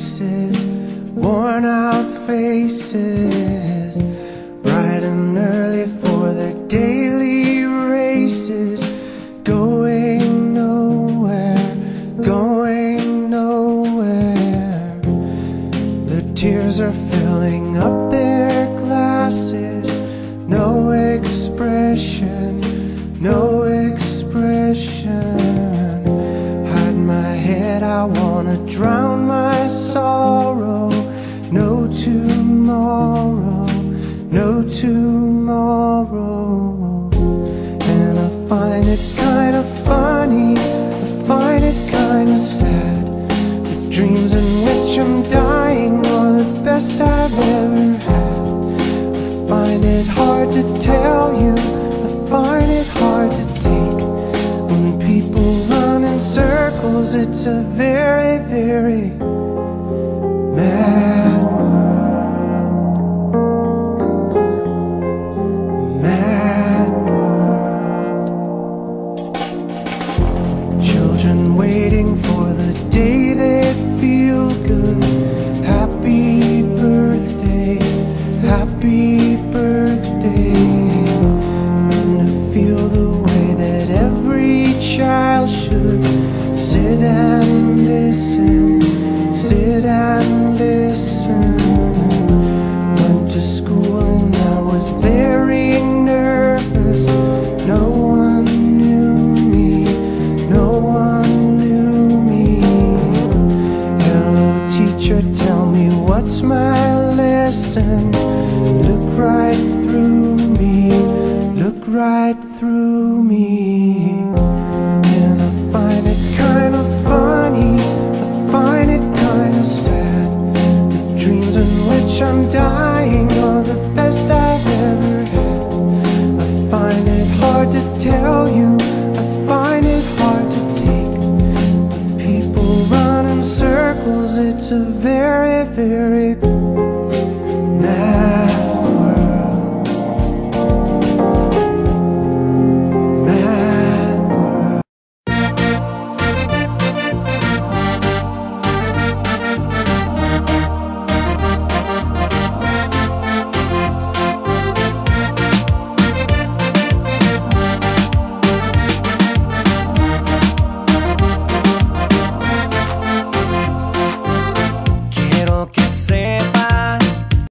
places, worn out faces, bright and early for their daily races, going nowhere, going nowhere. Their tears are filling up their glasses, no expression, no expression. Hide my head, I wanna drown my sorrow. No tomorrow, no tomorrow. And I find it kind of funny, I find it kind of sad. The dreams in which I'm dying are the best I've ever had. I find it hard to tell you, I find it hard to take. When people run in circles, it's a very, very mad world. Mad world. Children waiting for the day they feel good. Happy birthday, happy birthday. And to feel the way that every child should sit and listen, sit and listen. Went to school and I was very nervous. No one knew me, no one knew me. Hello teacher, tell me what's my lesson. Look right through me, look right through me. And I find it kind of funny, I find it kind of sad. The dreams in which I'm dying are the best I've ever had. I find it hard to tell you, I find it hard to take. When people run in circles, it's a very, very